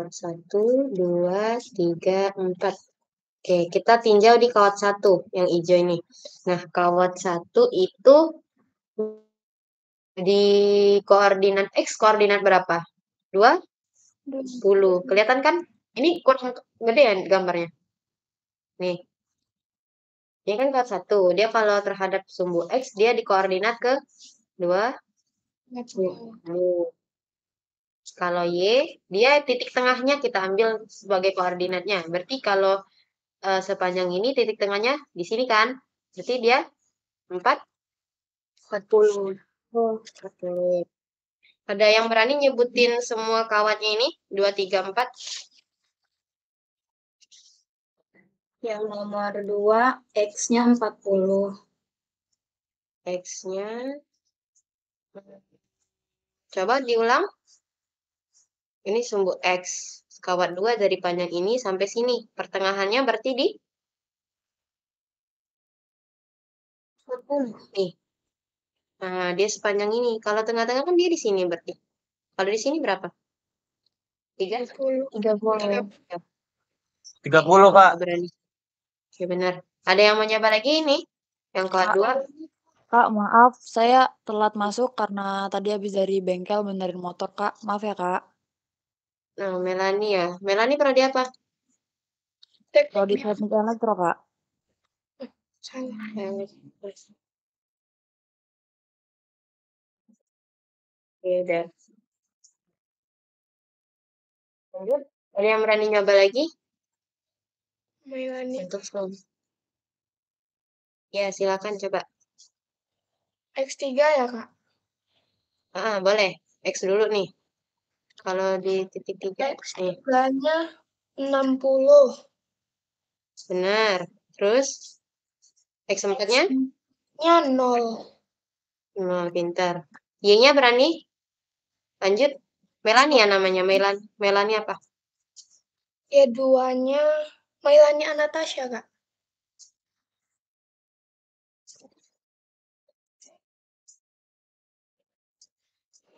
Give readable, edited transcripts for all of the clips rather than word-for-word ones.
1, 2, 3, 4. Oke, kita tinjau di kawat 1 yang hijau ini. Nah, kawat 1 itu di koordinat X koordinat berapa? 20. Kelihatan kan? Ini kurang gede ya gambarnya? Nih. Ini kan kawat 1. Dia kalau terhadap sumbu X, dia di koordinat ke 20. Kalau Y, dia titik tengahnya kita ambil sebagai koordinatnya. Berarti kalau sepanjang ini titik tengahnya di sini kan? Berarti dia 40. Oke. Ada yang berani nyebutin semua kawatnya ini? 2, 3, 4. Yang nomor 2, X-nya 40. X-nya. Coba diulang. Ini sumbu X. Kawat 2 dari panjang ini sampai sini. Pertengahannya berarti di 40. Nih. Nah, dia sepanjang ini. Kalau tengah-tengah kan dia di sini berarti. Kalau di sini berapa? 30. 30, Kak. Berani. Oke, benar. Ada yang mau nyoba lagi ini? Yang kawat 2? Kak, maaf, saya telat masuk karena tadi habis dari bengkel benerin motor, Kak. Maaf ya, Kak. Nah, Melani ya. Melani prodi apa? Prodi teknik elektro, Kak. Oke, udah. Lanjut. Ada yang berani nyoba lagi? Melani. Untuk film. Ya, silakan coba. X3 ya, Kak? Boleh. X dulu nih. Kalau di titik 3, nih. X3-nya 60. Benar. Terus, X4-nya? Nya 0. Pintar. Y-nya berani? Lanjut. Melani ya namanya. Melani apa? Y2-nya Melani Anastasia, Kak?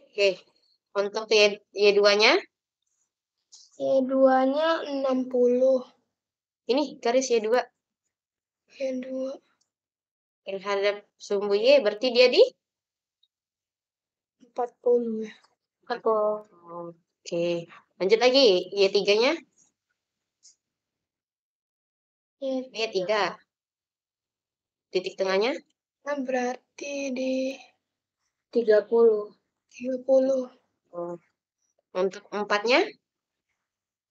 Oke. Untuk Y2-nya? Y2-nya 60. Ini garis Y2. Y2. Terhadap sumbu Y berarti dia di? 40 ya. 40. Oke. Lanjut lagi. Y3-nya? Y3. Titik tengahnya? Nah, berarti di 30. 30. Oh. Untuk 4-nya?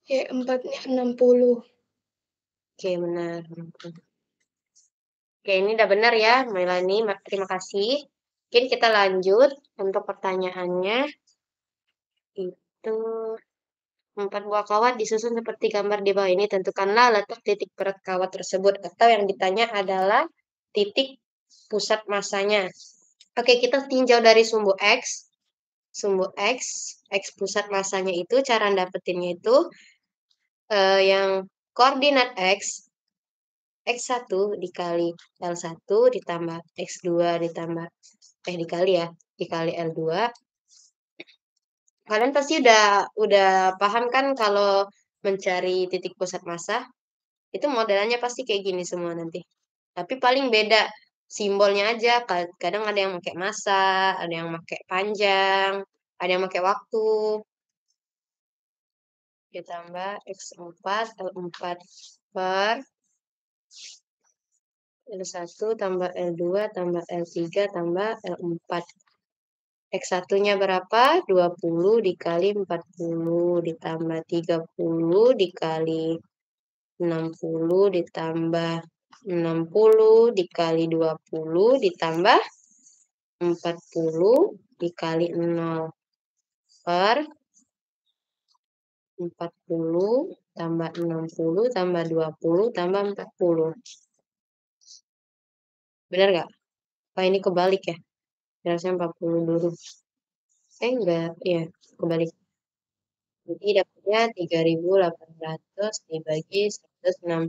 Y4-nya 60. Oke, benar. Oke, ini udah benar ya, Melani. Terima kasih. Mungkin kita lanjut untuk pertanyaannya. Itu 4 buah kawat disusun seperti gambar di bawah ini. Tentukanlah letak titik berat kawat tersebut. Atau yang ditanya adalah titik pusat masanya. Oke, kita tinjau dari sumbu X. Sumbu X, X pusat masanya itu, cara dapetinnya itu, yang koordinat X, X1 dikali L1 ditambah X2 ditambah, dikali ya, dikali L2. Kalian pasti udah paham kan kalau mencari titik pusat massa, itu modelannya pasti kayak gini semua nanti. Tapi paling beda simbolnya aja, kadang ada yang pakai massa, ada yang pakai panjang, ada yang pakai waktu. Ditambah X4, L4 per L1 tambah L2 tambah L3 tambah L4. X1-nya berapa? 20 dikali 40 ditambah 30 dikali 60 ditambah 60 dikali 20 ditambah 40 dikali 0 per 40 tambah 60 tambah 20 tambah 40. Benar nggak? Apa ini kebalik ya? Harusnya 40 dulu. Enggak, ya kebalik. Jadi dapatnya 3.800 dibagi 160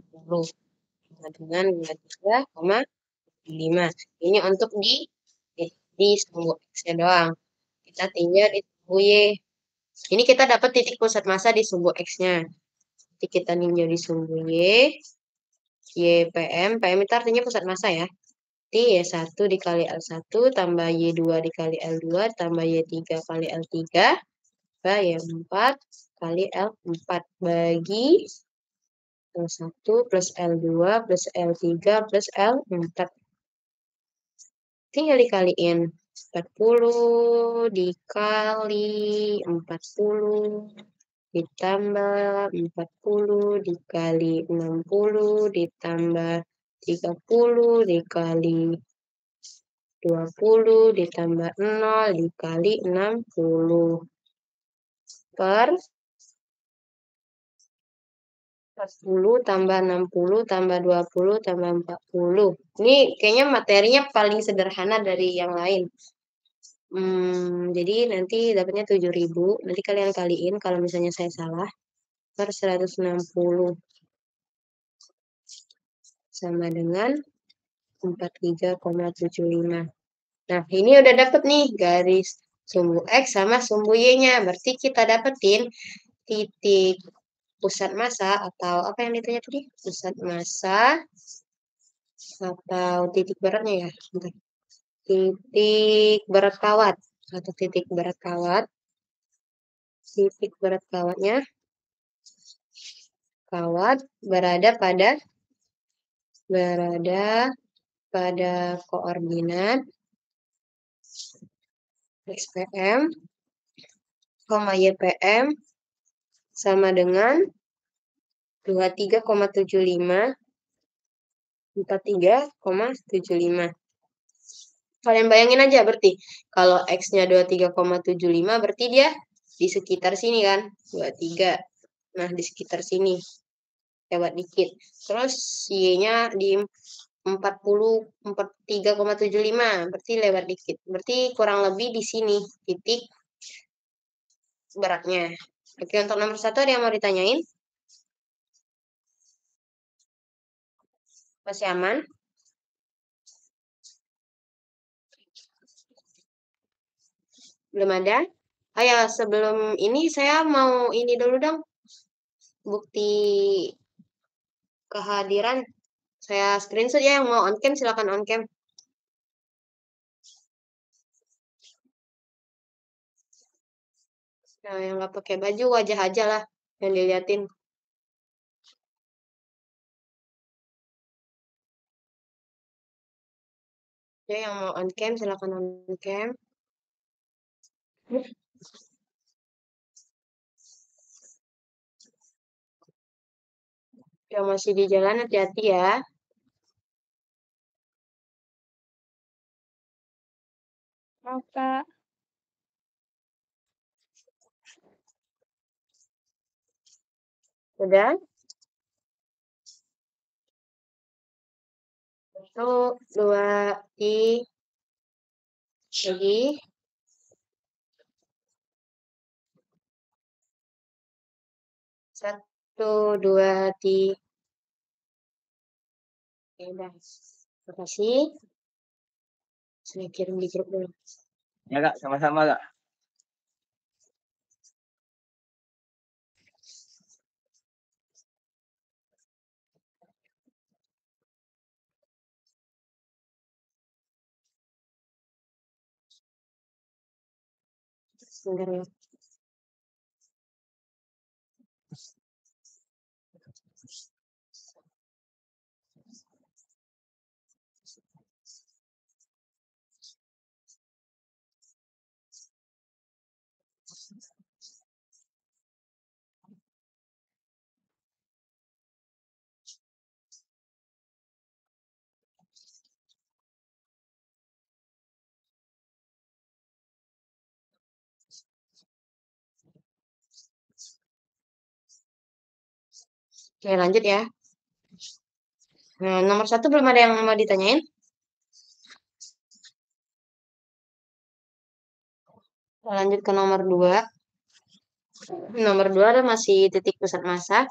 dengan 23,5. Ini untuk di sumbu X-nya doang. Kita tinjau di sumbu Y. Ini kita dapat titik pusat massa di sumbu X-nya. Jadi kita ninjau di sumbu Y PM. PM itu artinya pusat massa ya. Jadi Y1 dikali L1 tambah Y2 dikali L2 tambah Y3 kali L3 tambah Y4 kali L4 bagi L1 plus L2 plus L3 plus L4. Tinggal dikaliin. 40 dikali 40 ditambah 40 dikali 60 ditambah 30 dikali 20 ditambah 0 dikali 60 per 40 tambah 60 tambah 20 tambah 40. Ini kayaknya materinya paling sederhana dari yang lain. Jadi nanti dapatnya 7.000. Nanti kalian kaliin kalau misalnya saya salah. Per 160. Sama dengan 43,75. Nah, ini udah dapet nih garis sumbu X sama sumbu Y-nya. Berarti kita dapetin titik pusat massa atau apa yang ditanya tadi? Pusat massa atau titik beratnya ya? Bentar. Titik berat kawat atau titik berat kawat. Titik berat kawatnya berada pada koordinat XPM, YPM sama dengan 23,75 43,75. Kalian bayangin aja berarti kalau X-nya 23,75 berarti dia di sekitar sini kan 23. Nah, di sekitar sini. Lewat dikit. Terus Y-nya di 43,75 berarti lewat dikit. Berarti kurang lebih di sini titik beratnya. Oke, untuk nomor 1 ada yang mau ditanyain? Masih aman? Belum ada? Ayo, sebelum ini saya mau ini dulu dong. Bukti kehadiran. Saya screenshot ya, yang mau on cam silakan on cam. Nah, yang nggak pakai baju wajah aja lah yang diliatin. Ya, yang mau on cam silakan on cam. Yang masih di jalan hati-hati ya. Kakak. Udah? 1, 2, 3. Lagi. 1, 2, 3. Oke, udah. Terima kasih. Saya kirim di grup dulu. Ya Kak, sama-sama Kak. Sebentar ya. Oke, lanjut ya. Nah, nomor 1 belum ada yang mau ditanyain? Kita lanjut ke nomor 2. Nomor 2 ada masih titik pusat massa.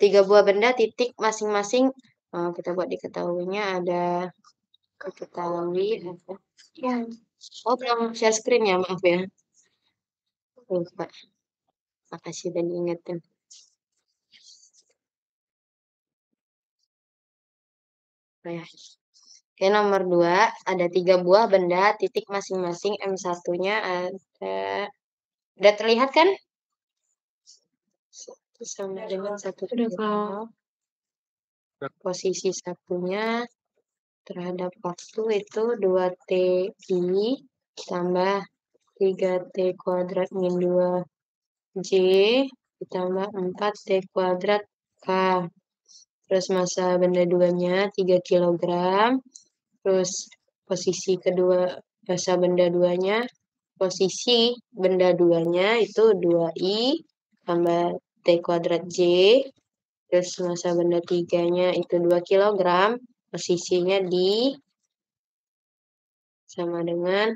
3 buah benda titik masing-masing. Kita buat diketahuinya ada ketahui. Oh, belum share screen ya, maaf ya. Lupa. Makasih udah diingetin. Oh ya. Oke, nomor 2, ada 3 buah benda, titik masing-masing M1-nya ada. Udah terlihat kan? 1 sama dengan 1 kalau posisi satunya terhadap waktu itu 2TI tambah 3T kuadrat min 2J ditambah 4T kuadrat K. Terus massa benda 2-nya 3 kg. Terus posisi kedua massa benda 2-nya, posisi benda 2-nya itu 2I tambah T kuadrat J. Terus massa benda 3-nya itu 2 kg. Posisinya di sama dengan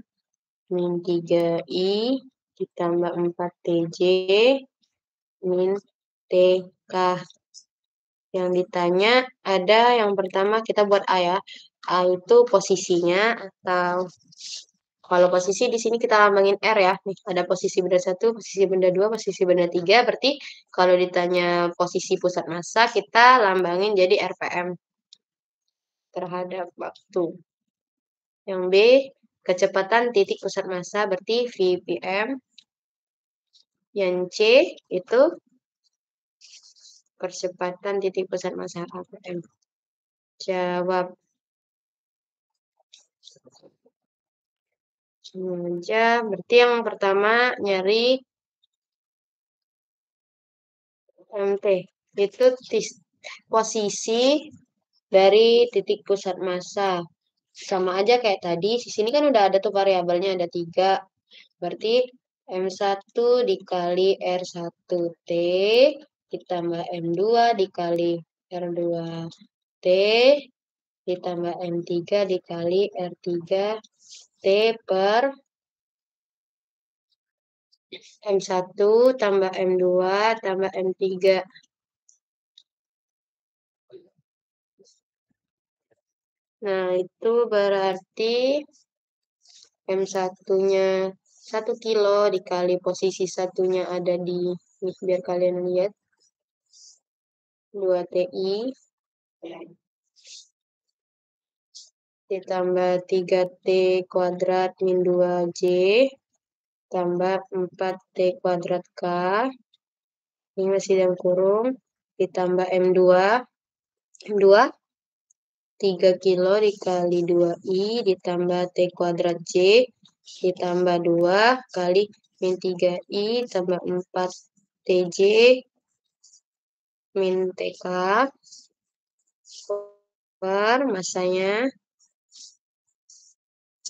min 3I ditambah 4TJ min TK. Yang ditanya ada yang pertama kita buat A ya. A itu posisinya atau kalau posisi di sini kita lambangin R ya. Nih, ada posisi benda 1, posisi benda 2, posisi benda 3. Berarti kalau ditanya posisi pusat massa kita lambangin jadi RPM terhadap waktu. Yang B, kecepatan titik pusat massa berarti VPM. Yang C itu percepatan titik pusat massa RPM. Jawab. Aja. Berarti yang pertama nyari MT. Itu posisi dari titik pusat massa. Sama aja kayak tadi. Di sini kan udah ada tuh variabelnya ada 3. Berarti M1 dikali R1T ditambah M2 dikali R2T ditambah M3 dikali R3T per M1 tambah M2 tambah M3. Nah, itu berarti M1-nya 1 kilo dikali posisi satunya ada di, nih biar kalian lihat, 2TI ditambah 3T kuadrat min 2J tambah 4T kuadrat K. Ini masih dalam kurung. Ditambah M2. M2 3 kilo dikali 2I ditambah T kuadrat J ditambah 2 kali min 3I tambah 4 TJ min TK per massanya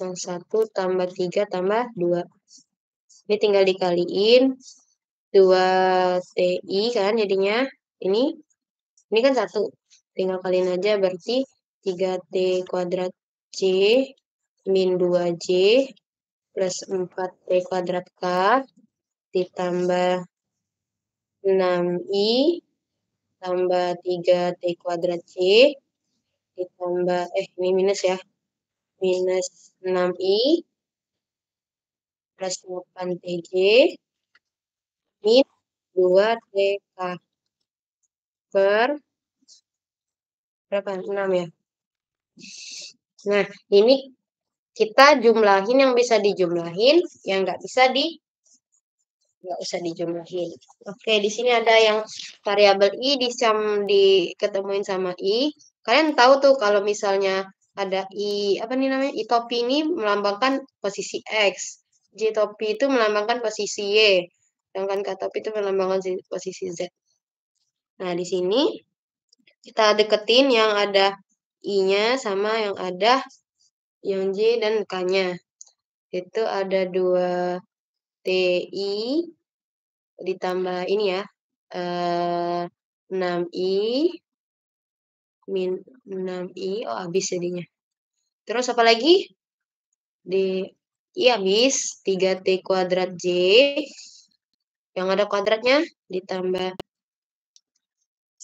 yang 1 tambah 3 tambah 2. Ini tinggal dikaliin 2TI kan jadinya ini kan 1. Tinggal kaliin aja berarti 3T kuadrat J min 2J plus 4T kuadrat K ditambah 6I tambah 3T kuadrat J ditambah, ini minus ya, minus 6I plus 8TJ min 2TK per berapa? 6 ya. Nah, ini kita jumlahin yang bisa dijumlahin, yang nggak usah dijumlahin. Oke, di sini ada yang variabel I diketemuin sama I. Kalian tahu tuh kalau misalnya ada I, apa nih namanya? I topi ini melambangkan posisi X. J topi itu melambangkan posisi Y. Sedangkan K topi itu melambangkan posisi Z. Nah, di sini kita deketin yang ada I-nya sama yang ada yang J dan K-nya. Itu ada 2TI ditambah ini ya, 6I min 6I, oh habis jadinya. Terus apa lagi? I habis, 3T kuadrat J, yang ada kuadratnya, ditambah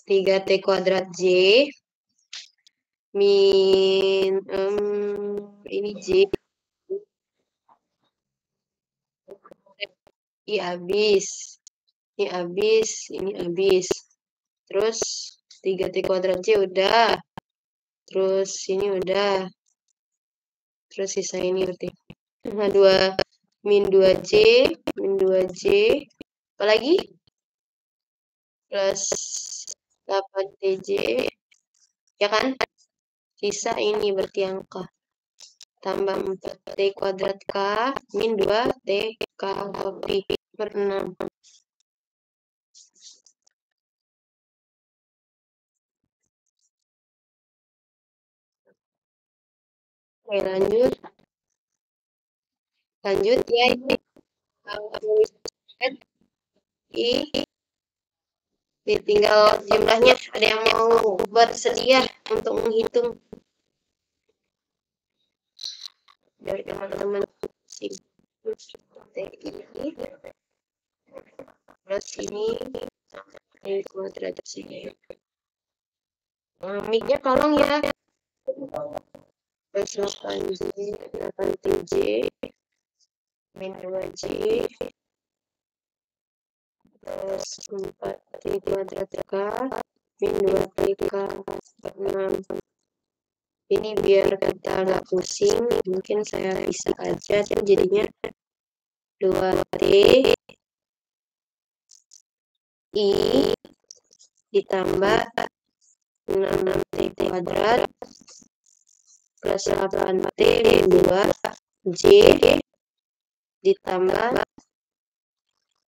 3T kuadrat J, min, ini J, I habis, ini habis. Terus 3T kuadrat C udah. Terus ini udah. Terus sisa ini berarti. Nah, min 2C, apalagi? Plus 8TJ, ya kan? Sisa ini berarti angka. Tambah 4T kuadrat K, min 2T K kopi per 6. Oke, lanjut ya ini tinggal jumlahnya. Ada yang mau bersedia untuk menghitung dari teman-teman plus ini kuadrat sini. Mic-nya tolong ya. Plus 8TJ min 2J plus 4T kuadrat K min 2T K per 6. Ini biar kita nggak pusing, mungkin saya bisa aja jadinya 2T I ditambah 6T kuadrat plus 8T min 2J ditambah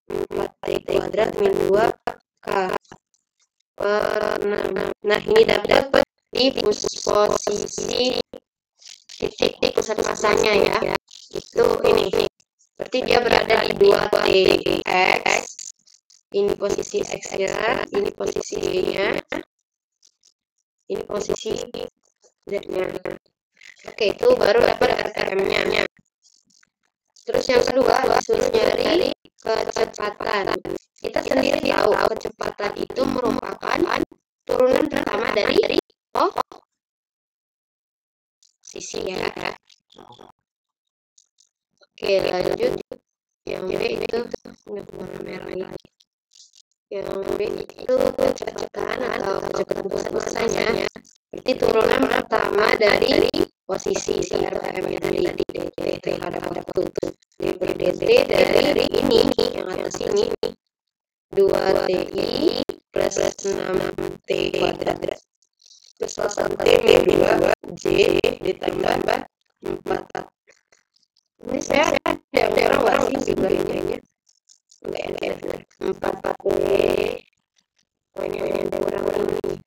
4T kuadrat min 2K per 6. Nah, ini dapat di posisi titik pusat masanya ya. Itu ini. Berarti dia berada di 2T-X. Ini posisi X-nya, ini posisi Y-nya. Ini posisi Z-nya. Oke, itu baru dapat RTM-nya. Terus yang kedua, disuruh nyari kecepatan. Kita sendiri tahu kecepatan itu merupakan turunan pertama dari sisi ya. Oke, lanjut. Yang B itu warna merah lagi. Yang B itu kecepatan atau kecepatan pusat masanya. Berarti turunan pertama dari posisi RPM yang tadi dt terhadap waktu itu. dt dari ini yang atas ini 2TI plus 6T kuadrat plus 8T min 2J ditambah 4. Ini saya ada orang sih jumlahnya. Enggak ada 4T. Pokoknya ada orang ini.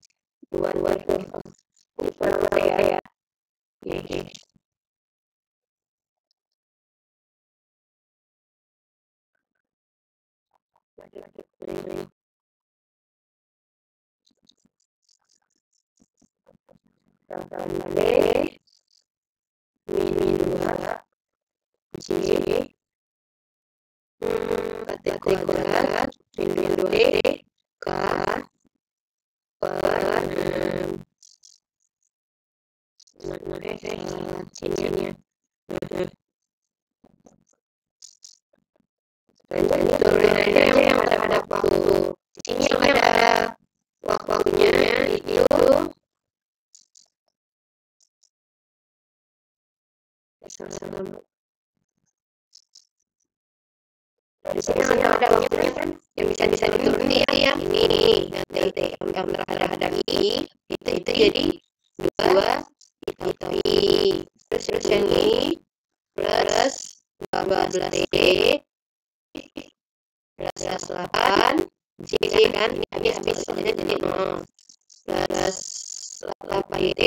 2T. Ini kurang ya. Oke. B min 2 J KT kuadrat min 2D K per 6 sininya. Lanjut turunannya yang ada waktu. Ini yang ada waktunya itu sama-sama. Di sini ada waktunya kan yang bisa diturunin ya. Ini yang terhadap I itu jadi 2 itu I. Terus yang ini plus 12T plus 8 J kan ini habis jadi 0 plus 8T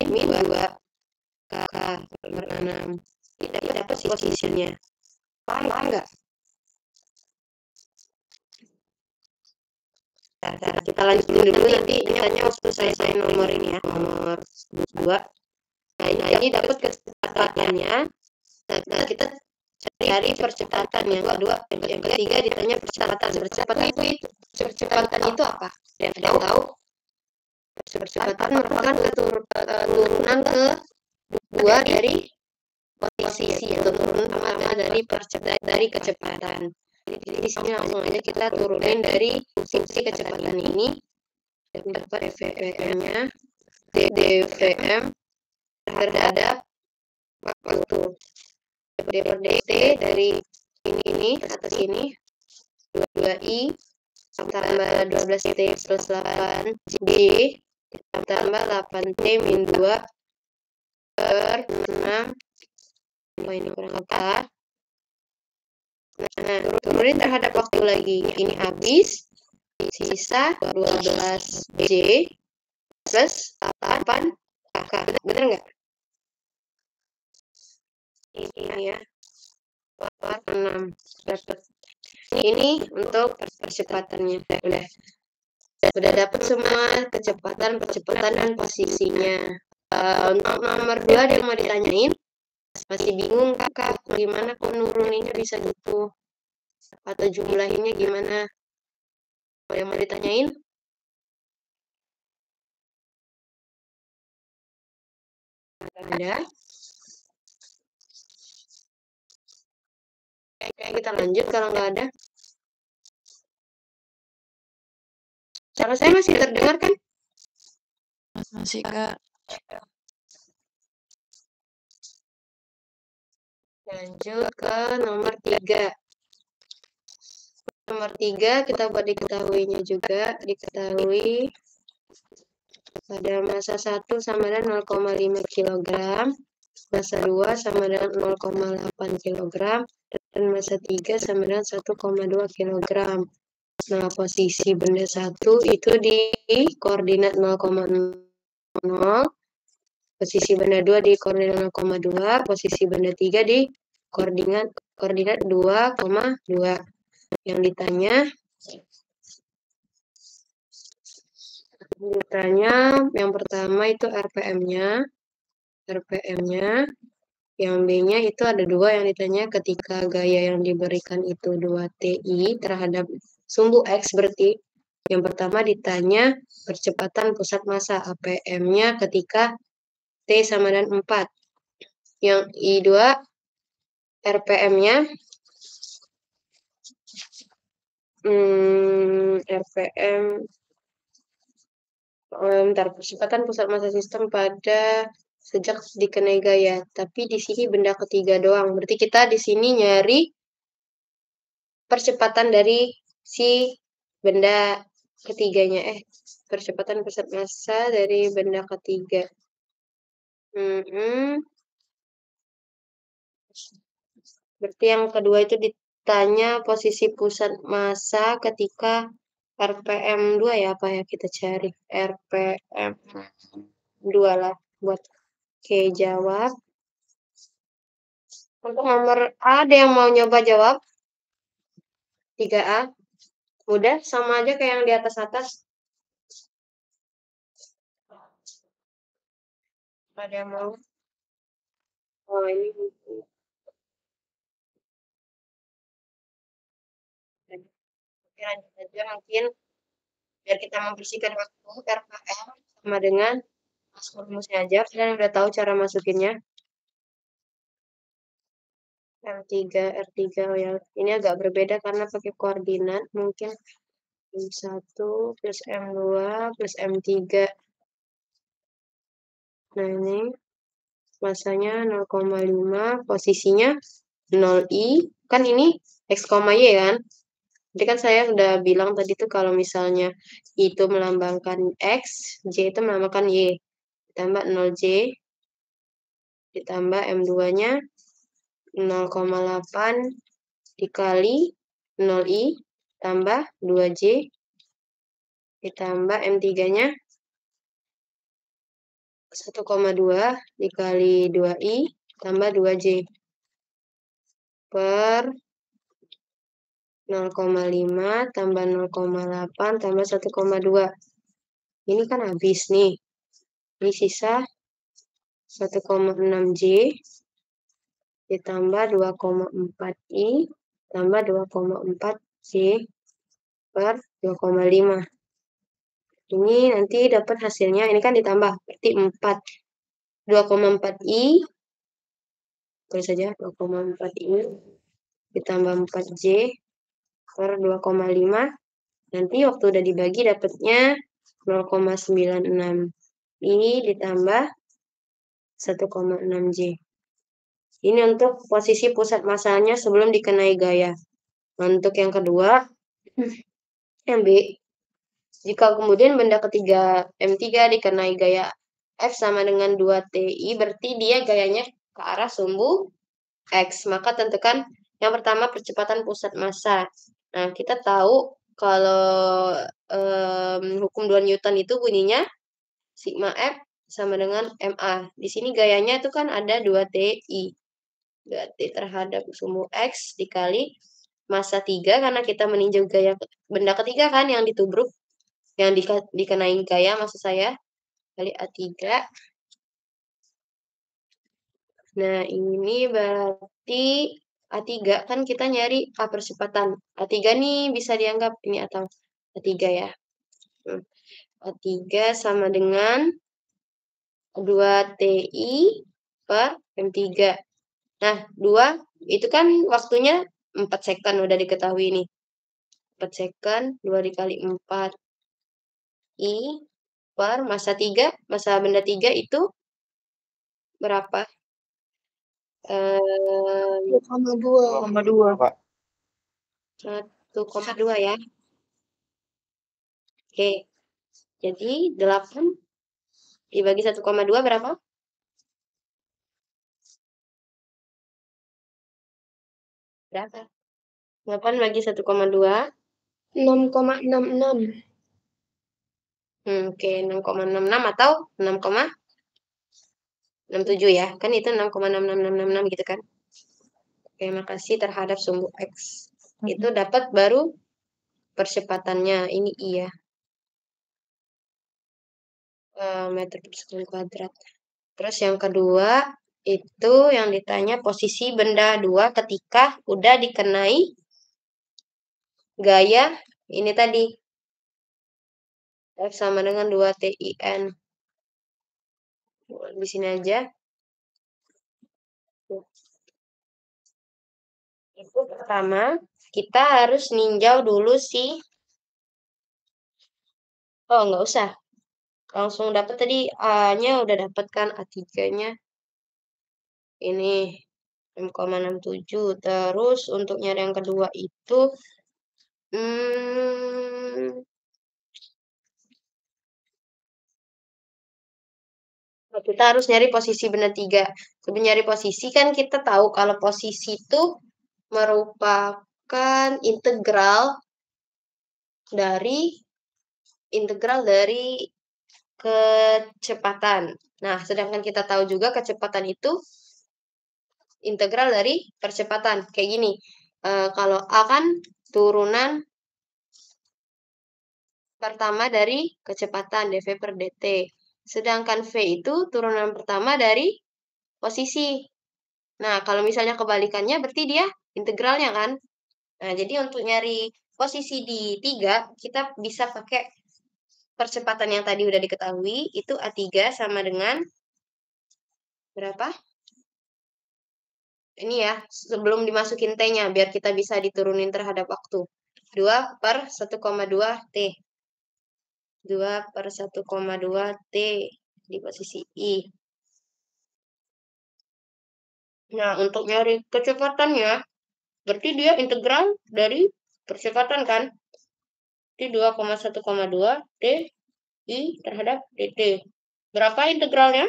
min 2 K per 6. Tidak dapat posisinya. Paham enggak? Kita lanjutin dulu nanti ingatnya waktu saya nomor ini ya, nomor 2. Nah, ini dapat kecepatannya. Nah, kita cari percepatan yang kedua, yang ketiga ditanya percepatan. Percepatan itu apa? Ada yang tahu? Percepatan merupakan turunan kedua dari posisi atau turunan pertama dari kecepatan. Jadi di sini langsung aja kita turunin dari fungsi kecepatan ini, dapat DVM-nya, DVM terhadap waktu. D per dt dari ini atas ini 2i tambah 12t plus 8j tambah 8t min 2 per 6. Oh, ini kurang apa? Nah, turunin terhadap waktu lagi. Ini habis. Sisa 12J plus 8K. Bener nggak? Ini ya. Per 6. Dapat. Ini untuk percepatannya. Udah dapat semua kecepatan, dan posisinya. Untuk nomor 2 dia mau ditanyain. Masih bingung kakak, gimana kok nuruninnya bisa gitu? Atau jumlahinnya gimana? Ada yang mau ditanyain? Ada? Oke, kita lanjut kalau nggak ada. Cara saya masih terdengar kan? Masih, Kak. Lanjut ke nomor 3. Nomor 3 kita buat diketahuinya juga. Diketahui pada massa 1 sama dengan 0,5 kg, massa 2 sama dengan 0,8 kg, dan massa 3 sama dengan 1,2 kg. Nah, posisi benda 1 itu di koordinat 0,0, posisi benda 2 di koordinat 0,2, posisi benda 3 di koordinat 2,2. Yang ditanya yang pertama itu RPM-nya, yang B-nya itu ada 2 yang ditanya ketika gaya yang diberikan itu 2 TI terhadap sumbu X, berarti yang pertama ditanya percepatan pusat massa APM-nya ketika T sama dengan 4. Yang I2 RPM-nya percepatan pusat massa sistem pada sejak dikenai gaya. Tapi di sini benda ketiga doang. Berarti kita di sini nyari percepatan dari si benda ketiganya. Percepatan pusat massa dari benda ketiga. Berarti yang kedua itu ditanya posisi pusat massa ketika RPM 2 ya, apa ya kita cari? RPM 2 lah buat Oke, jawab. Untuk nomor A, ada yang mau nyoba jawab? 3A. Udah, sama aja kayak yang di atas-atas. Ada yang mau? Oh, ini. Oke, lanjut aja mungkin. Biar kita membersihkan waktu, RPM sama dengan masuk rumusnya aja. Kalian udah tahu cara masukinnya. R3, oh ya. Ini agak berbeda karena pakai koordinat. Mungkin M1 plus M2 plus M3. Nah, ini masanya 0,5, posisinya 0i. Kan ini X, Y kan? Jadi kan saya sudah bilang tadi tuh kalau misalnya itu melambangkan X, J itu melambangkan Y. Ditambah 0J, ditambah M2-nya 0,8 dikali 0i, tambah 2J, ditambah M3-nya 1,2 dikali 2i, tambah 2J, per 0,5 tambah 0,8 tambah 1,2. Ini kan habis nih. Ini sisa 1,6J ditambah 2,4I tambah 2,4J per 2,5. Ini nanti dapat hasilnya, ini kan ditambah, berarti 4. 2,4I, tulis saja 2,4I ditambah 4J per 2,5. Nanti waktu udah dibagi dapatnya 0,96. Ini ditambah 1,6 J. Ini untuk posisi pusat masanya sebelum dikenai gaya. Untuk yang kedua, yang B. Jika kemudian benda ketiga M3 dikenai gaya F sama dengan 2TI, berarti dia gayanya ke arah sumbu X. Maka tentukan yang pertama percepatan pusat massa. Nah, kita tahu kalau hukum 2 Newton itu bunyinya sigma F sama dengan MA. Di sini gayanya itu kan ada 2TI. 2T terhadap sumbu X dikali massa 3, karena kita meninjau gaya benda ketiga kan yang ditubruk, yang dikenai gaya maksud saya, kali A3. Nah, ini berarti A3 kan kita nyari A percepatan. A3 nih bisa dianggap ini atau A3 ya. A3 sama dengan 2TI per M3. Nah, 2 itu kan waktunya 4 second udah diketahui nih. 4 second, 2 dikali 4. I per massa 3, massa benda 3 itu berapa? 2,2. Pak. 1,2 ya. Oke. Jadi 8 dibagi 1,2 berapa? Berapa? 8 bagi 1,2. 6,66. Oke, 6,66 atau 6,67 ya. Kan itu 6,66666 gitu kan. Oke, makasih terhadap sumbu X. Itu dapat baru percepatannya. Ini iya. Meter per sekali kuadrat. Terus yang kedua, itu yang ditanya posisi benda 2 ketika udah dikenai gaya ini tadi. F sama dengan 2TIN. Di sini aja. Itu pertama, kita harus ninjau dulu sih. Oh, nggak usah. Langsung dapat tadi A-nya udah dapat kan, A3-nya. Ini 6,67. Terus untuk nyari yang kedua itu kita harus nyari posisi benda 3. Sebelum nyari posisi kan kita tahu kalau posisi itu merupakan integral dari kecepatan. Nah, sedangkan kita tahu juga kecepatan itu integral dari percepatan. Kayak gini, kalau A kan turunan pertama dari kecepatan dv per dt. Sedangkan V itu turunan pertama dari posisi. Nah, kalau misalnya kebalikannya berarti dia integralnya kan. Nah, jadi untuk nyari posisi di 3, kita bisa pakai percepatan yang tadi udah diketahui, itu A3 sama dengan berapa? Ini ya, sebelum dimasukin T-nya, biar kita bisa diturunin terhadap waktu. 2 per 1,2 T. 2 per 1,2 T di posisi I. Nah, untuk nyari kecepatannya, berarti dia integral dari percepatan kan? Jadi 2,1,2 T I terhadap dt. Berapa integralnya?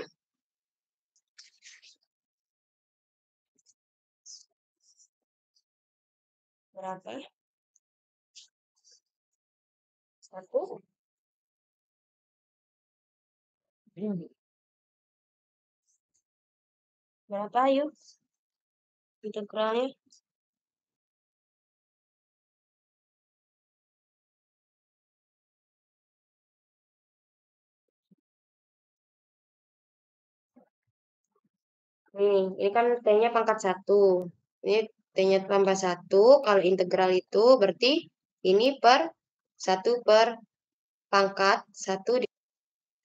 Berapa? 1. Berapa yuk integralnya? Ini kan T-nya pangkat 1. Ini T-nya tambah 1. Kalau integral itu berarti ini per 1 per pangkat 1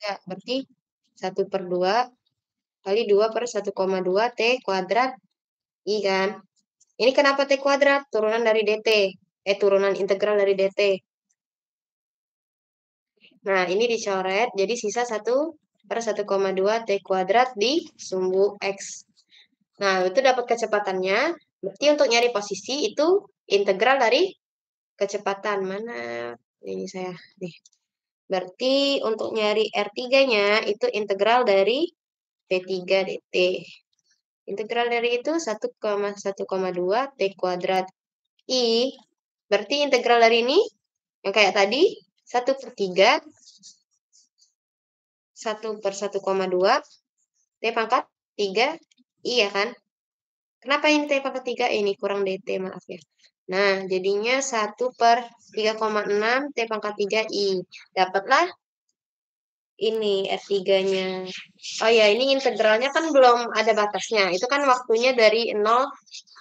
ya, berarti 1 per 2 kali 2 per 1,2 T kuadrat I kan. Ini kenapa T kuadrat? Turunan dari dt. turunan integral dari dt. Nah, ini dicoret, jadi sisa 1/1,2 T kuadrat di sumbu X. Nah, itu dapat kecepatannya. Berarti untuk nyari posisi itu integral dari kecepatan. Mana? Ini saya. Nih. Berarti untuk nyari R3-nya itu integral dari P3 dt. Integral dari itu 1,1,2 T kuadrat. I, berarti integral dari ini, yang kayak tadi, 1/3, 1/1,2, T pangkat 3, I ya kan? Kenapa ini T pangkat 3? Ini kurang dt, maaf ya. Nah, jadinya 1/3,6 T pangkat 3 I. Dapatlah ini R3-nya. Oh ya, ini integralnya kan belum ada batasnya. Itu kan waktunya dari 0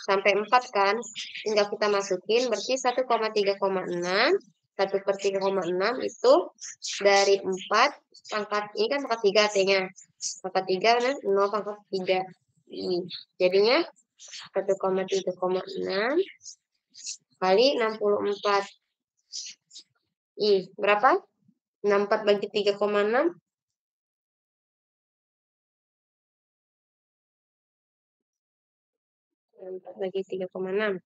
sampai 4 kan. Tinggal kita masukin, berarti 1,3,6. 1/3,6 itu dari 4 pangkat, ini kan pangkat 3 T-nya. Pangkat 3, nah 0 pangkat 3. Jadinya 1,3,6 kali 64. Berapa? 64 bagi 3,6. 4 bagi 3,6.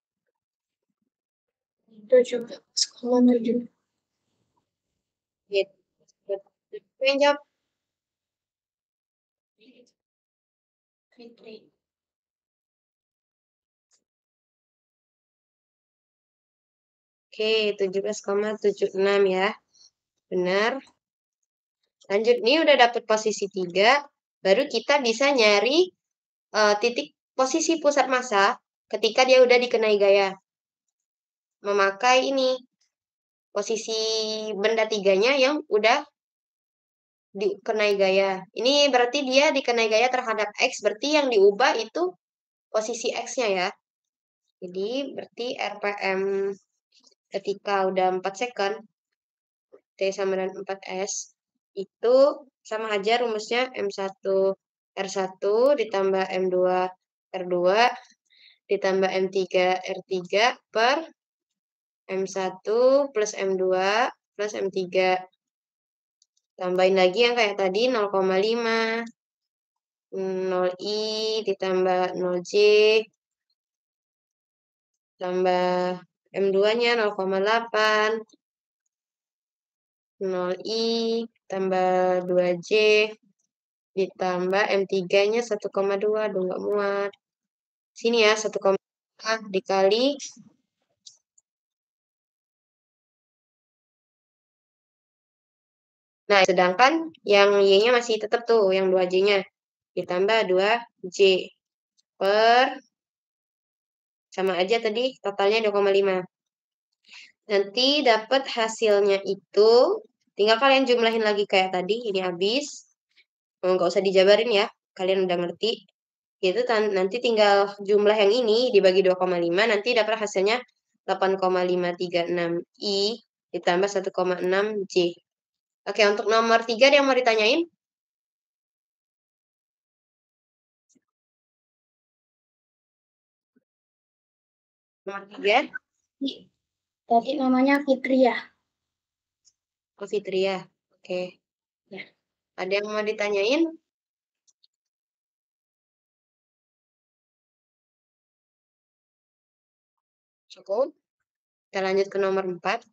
17,7. Gitu. Yang jawab Fitri. Oke, 17,76 ya. Benar. Lanjut, nih udah dapet posisi 3. Baru kita bisa nyari titik posisi pusat massa ketika dia udah dikenai gaya. Memakai ini, posisi benda 3-nya yang udah dikenai gaya. Ini berarti dia dikenai gaya terhadap X, berarti yang diubah itu posisi X-nya ya. Jadi berarti RPM ketika udah 4 second, T sama dengan 4S, itu sama aja rumusnya M1 R1 ditambah M2 R2 ditambah M3 R3 per M1 plus M2 plus M3. Tambahin lagi yang kayak tadi 0,5. 0I ditambah 0J tambah M2-nya 0,8. 0I tambah 2J ditambah M3-nya 1,2. Aduh, nggak muat. Sini ya, 1,2 dikali nah, sedangkan yang Y-nya masih tetap tuh, yang 2J-nya. Ditambah 2J per, sama aja tadi, totalnya 2,5. Nanti dapat hasilnya itu, tinggal kalian jumlahin lagi kayak tadi, ini habis. Nggak usah dijabarin ya, kalian udah ngerti. Itu nanti tinggal jumlah yang ini dibagi 2,5, nanti dapat hasilnya 8,536I ditambah 1,6J. Oke, untuk nomor 3 ada yang mau ditanyain? Nomor 3? Tadi namanya Fitri ya? Oh, Fitri ya. Oke. Ya. Ada yang mau ditanyain? Cukup. Kita lanjut ke nomor 4.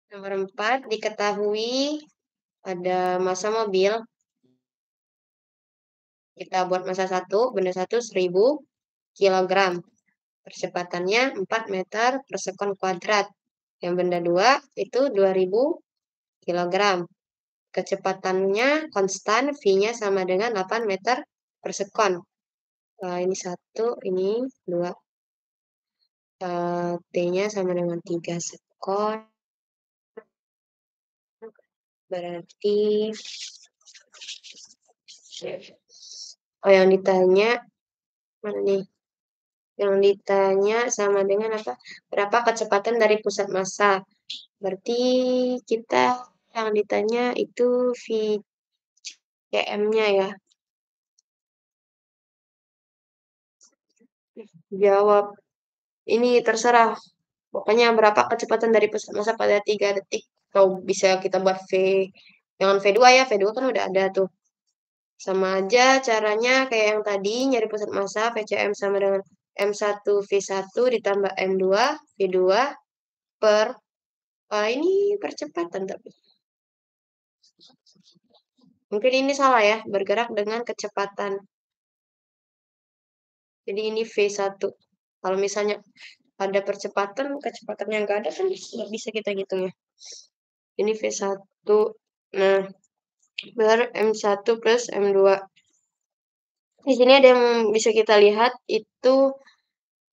Nomor 4, diketahui ada massa mobil. Kita buat massa 1, benda 1 1000 kg. Percepatannya 4 meter per sekon kuadrat. Yang benda 2 itu 2000 kg. Kecepatannya konstan, V-nya sama dengan 8 meter per sekon. Ini 1, ini 2. T-nya sama dengan 3 sekon. Berarti yang ditanya mana nih? Yang ditanya sama dengan apa? Berapa kecepatan dari pusat massa? Berarti kita yang ditanya itu VCM-nya ya. Jawab. Ini terserah. Pokoknya berapa kecepatan dari pusat massa pada 3 detik. Atau bisa kita buat V. Jangan V2 ya. V2 kan udah ada tuh. Sama aja caranya kayak yang tadi. Nyari pusat massa. VCM sama dengan M1 V1 ditambah M2 V2 per... ini percepatan tapi. Mungkin ini salah ya. Bergerak dengan kecepatan. Jadi ini V1. Kalau misalnya ada percepatan, kecepatan yang nggak ada kan nggak bisa kita hitung ya. Ini V1. Nah, ber M1 plus M2. Di sini ada yang bisa kita lihat itu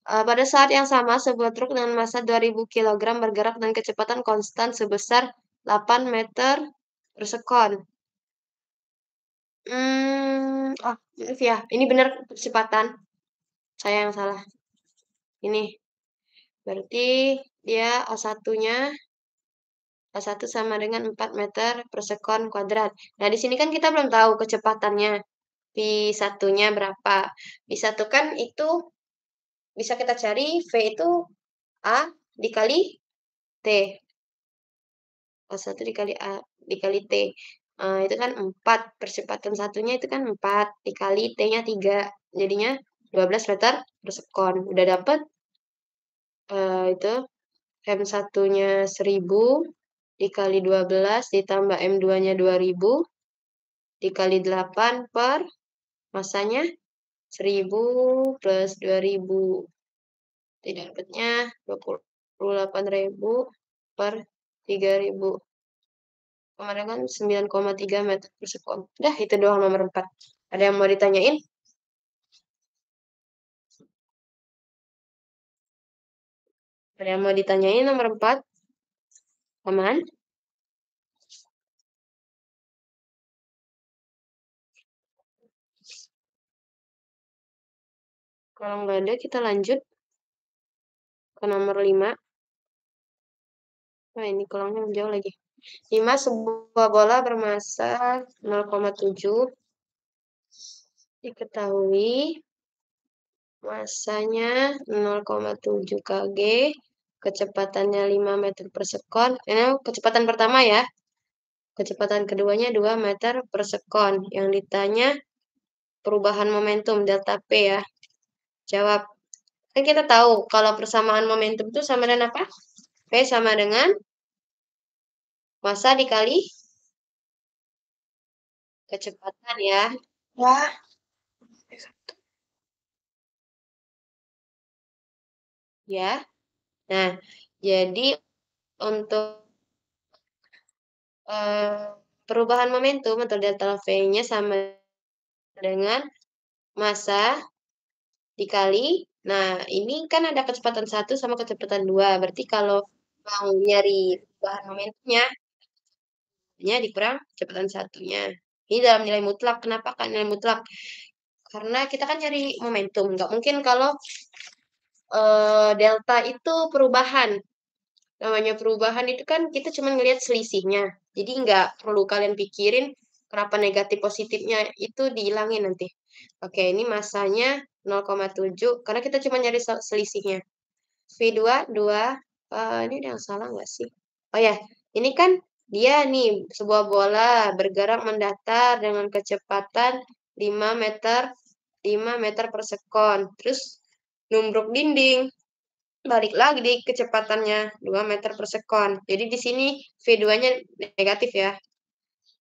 pada saat yang sama sebuah truk dengan massa 2000 kg bergerak dengan kecepatan konstan sebesar 8 meter per sekon. Maaf ya, ini benar kecepatan. Saya yang salah. Ini. Berarti dia A1-nya A1 sama dengan 4 meter per sekon kuadrat. Nah, di sini kan kita belum tahu kecepatannya. V1-nya berapa. V1 kan itu bisa kita cari V itu A dikali T. A1 dikali A dikali T. Itu kan 4. Percepatan satunya itu kan 4. Dikali T-nya 3. Jadinya 12 meter per sekon. Udah dapet itu M1-nya 1000 dikali 12 ditambah M2-nya 2000 dikali 8 per massanya 1000 plus 2000. Tidak dapatnya 28.000 per 3000. Kemarin kan 9,3 meter per sekon. Dah, itu doang nomor 4. Ada yang mau ditanyain? Ada yang mau ditanyain nomor 4? Aman? Kalau nggak ada, kita lanjut ke nomor 5. Nah, ini kolomnya jauh lagi. 5. Sebuah bola bermassa 0,7. Diketahui massanya 0,7 kg. Kecepatannya 5 meter per sekon. Ini kecepatan pertama ya. Kecepatan keduanya 2 meter per sekon. Yang ditanya perubahan momentum delta P ya. Jawab. Kan kita tahu kalau persamaan momentum itu sama dengan apa? P sama dengan massa dikali kecepatan ya. Wah, Ya. Nah, jadi untuk perubahan momentum atau delta V-nya sama dengan massa dikali. Nah, ini kan ada kecepatan 1 sama kecepatan 2. Berarti kalau mau nyari perubahan momentumnya, dikurang kecepatan satunya. Ini dalam nilai mutlak. Kenapa kan nilai mutlak? Karena kita kan nyari momentum. Nggak mungkin kalau delta itu perubahan. Namanya perubahan itu kan kita cuma ngelihat selisihnya. Jadi nggak perlu kalian pikirin kenapa negatif positifnya itu dihilangin nanti. Oke, ini massanya 0,7 karena kita cuma nyari selisihnya. V2, 2. Ini ada yang salah nggak sih? Oh ya, ini kan dia nih sebuah bola bergerak mendatar dengan kecepatan 5 meter per sekon. Terus numbruk dinding. Balik lagi di kecepatannya 2 meter per sekon. Jadi di sini V2-nya negatif ya.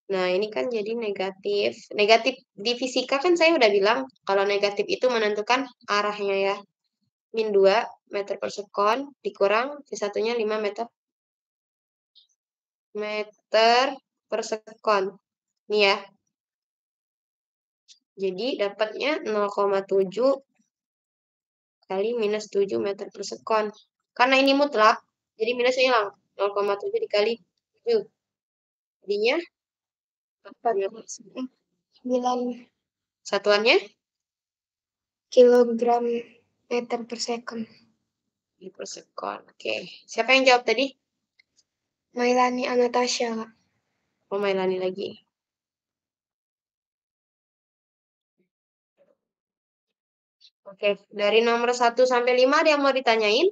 Nah, ini kan jadi negatif. Negatif di fisika kan saya udah bilang kalau negatif itu menentukan arahnya ya. Min 2 meter per sekon dikurang V1-nya 5 meter per sekon. Nih ya. Jadi dapatnya 0,7 kali minus 7 meter per sekon. Karena ini mutlak, jadi minusnya hilang. 0,7 dikali 7. Jadinya 9 satuannya kilogram meter per sekon. per sekon. Oke. Siapa yang jawab tadi? Mailani Anastasia, Kak. Oh, Mailani lagi. Oke, dari nomor 1 sampai 5 ada yang mau ditanyain?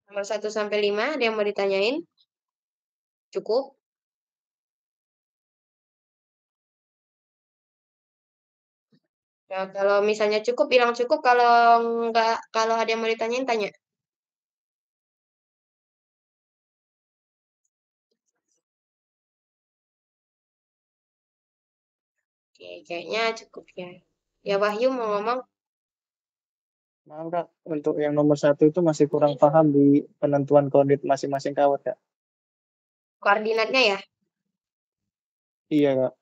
Nomor 1 sampai 5 ada yang mau ditanyain? Cukup? Ya, kalau misalnya cukup, bilang cukup. Kalau enggak, kalau ada yang mau ditanyain, tanya. Oke, kayaknya cukup ya. Ya, Wahyu mau ngomong? Maaf kak, untuk yang nomor 1 itu masih kurang paham di penentuan koordinat masing-masing kawat kak. Koordinatnya ya? Iya kak.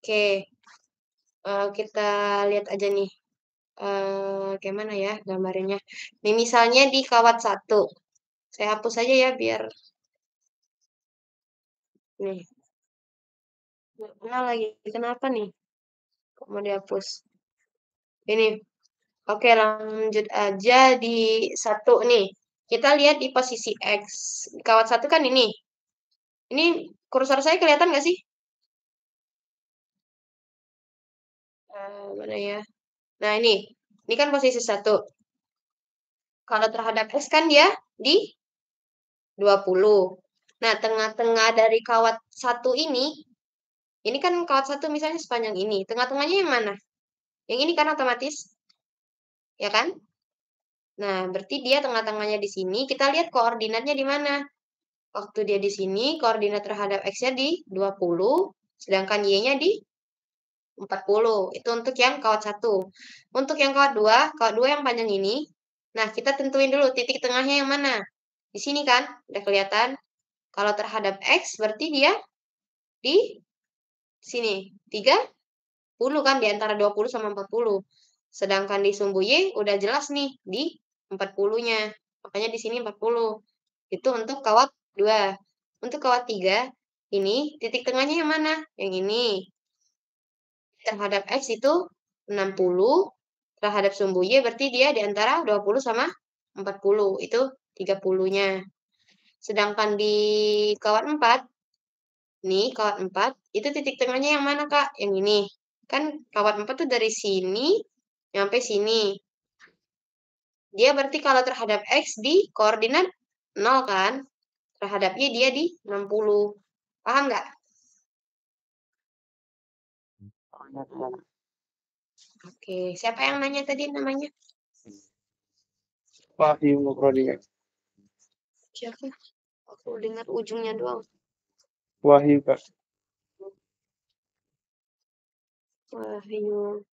Oke, kita lihat aja nih. Gimana ya gambarnya? Nih, misalnya di kawat 1. Saya hapus aja ya, biar... Nih, nggak lagi. Kenapa nih? Kok mau dihapus? Ini. Oke, lanjut aja di 1 nih. Kita lihat di posisi X. Di kawat 1 kan ini. Ini kursor saya kelihatan nggak sih? Mana ya? Nah, ini. Ini kan posisi 1. Kalau terhadap X kan dia di 20. Nah, tengah-tengah dari kawat 1 ini kan kawat 1 misalnya sepanjang ini. Tengah-tengahnya yang mana? Yang ini kan otomatis. Ya kan? Nah, berarti dia tengah-tengahnya di sini. Kita lihat koordinatnya di mana. Waktu dia di sini, koordinat terhadap X-nya di 20, sedangkan Y-nya di 40. Itu untuk yang kawat 1. Untuk yang kawat 2 yang panjang ini. Nah, kita tentuin dulu titik tengahnya yang mana. Di sini kan, udah kelihatan. Kalau terhadap X, berarti dia di sini. 30 kan, di antara 20 sama 40. Sedangkan di sumbu Y, udah jelas nih, di 40-nya. Makanya di sini 40. Itu untuk kawat 2. Untuk kawat 3, ini titik tengahnya yang mana? Yang ini. Terhadap X itu 60, terhadap sumbu Y berarti dia di antara 20 sama 40. Itu 30-nya. Sedangkan di kawat 4, nih kawat 4, itu titik tengahnya yang mana, Kak? Yang ini. Kan kawat 4 tuh dari sini sampai sini. Dia berarti kalau terhadap X di koordinat 0 kan? Terhadap Y dia di 60. Paham nggak? Oke, siapa yang nanya tadi namanya? Wahyu Mukrodi kak. Siapa? Aku dengar ujungnya doang. Wahyu kak. Wahyu.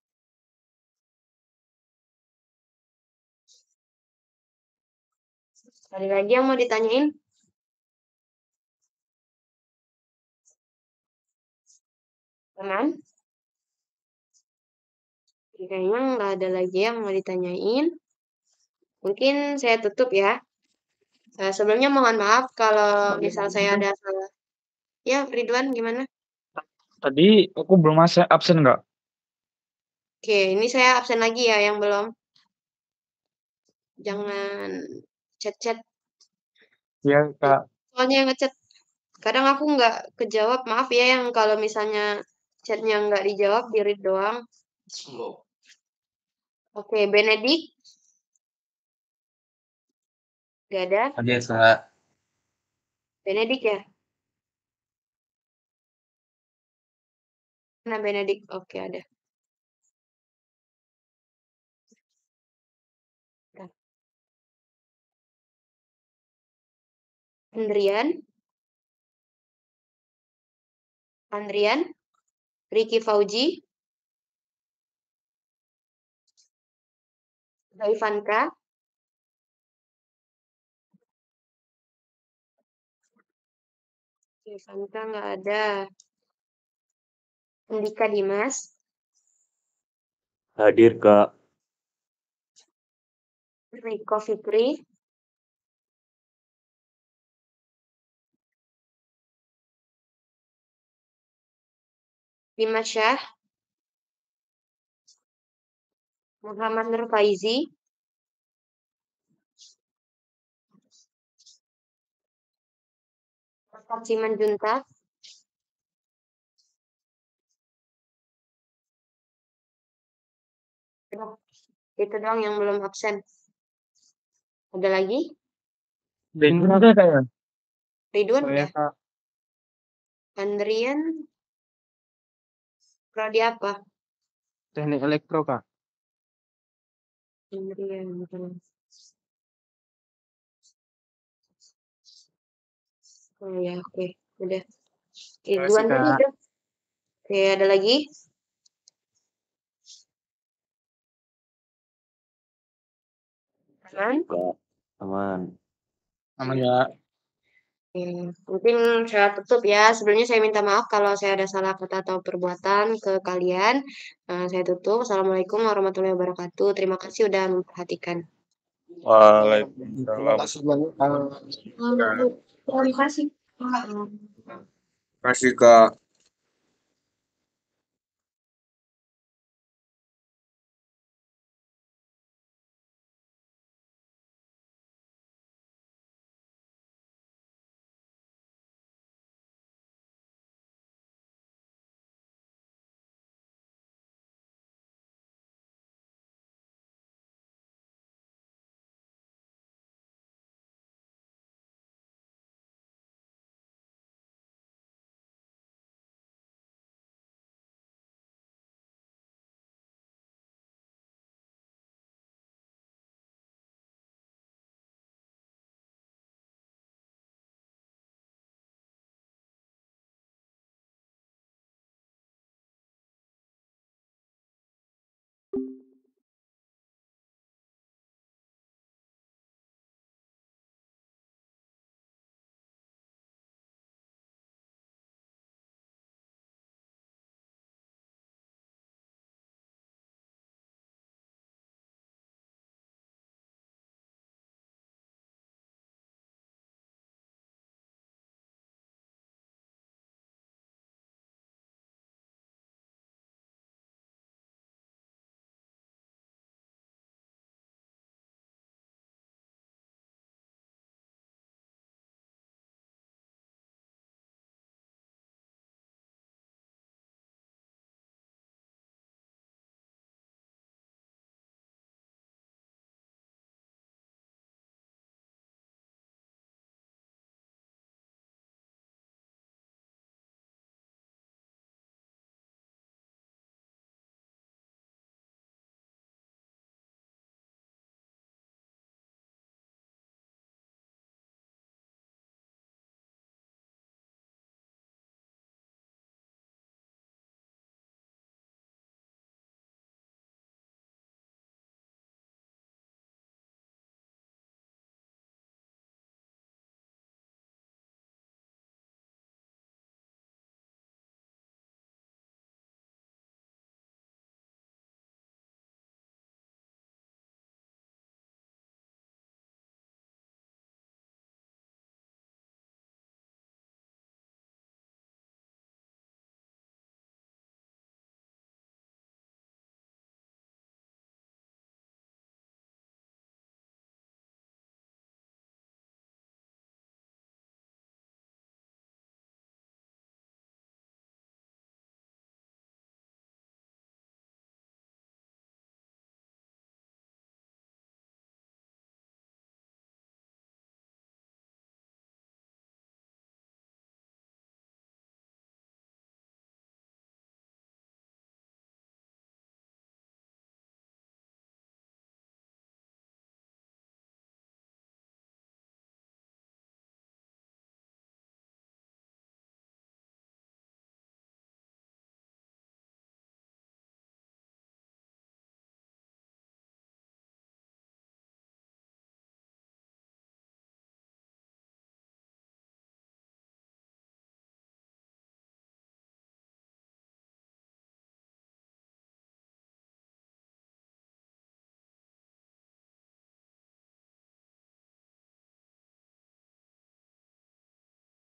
Sekali lagi yang mau ditanyain? Teman? Kayaknya nggak ada lagi yang mau ditanyain. Mungkin saya tutup ya. Sebelumnya mohon maaf kalau misal saya ada salah. Ya, Ridwan gimana? Tadi aku belum absen nggak? Oke, ini saya absen lagi ya yang belum. Jangan chat-chat. Ya kak. Soalnya yang ngechat. Kadang aku nggak kejawab. Maaf ya yang kalau misalnya chatnya nggak dijawab, di read doang. Oke, Benedik. Gak ada. Ada kak. Benedik ya? Mana Benedik? Oke, ada. Nah, Andrian, Ricky Fauji, Ivanka, Ivanka nggak ada. Andika Dimas, Hadir kak. Riko Fikri, Dimas Syah, Muhammad Nur Faizi, Simanjuntak, Itu doang yang belum absen. Ada lagi? Ridwan ada kayaknya. Ridwan Saya udah. Kak. Andrian prodi apa? Teknik elektro Kak. Andrian. Oh ya, oke. Udah. Ridwan tadi Kak. udah. Oke, ada lagi? Aman? Aman. Aman ya. Mungkin saya tutup ya. Sebelumnya saya minta maaf kalau saya ada salah kata atau perbuatan ke kalian. Saya tutup. Assalamualaikum warahmatullahi wabarakatuh. Terima kasih udah memperhatikan. Waalaikumsalam. Terima kasih banyak Kak. Terima kasih. Kasih Kak.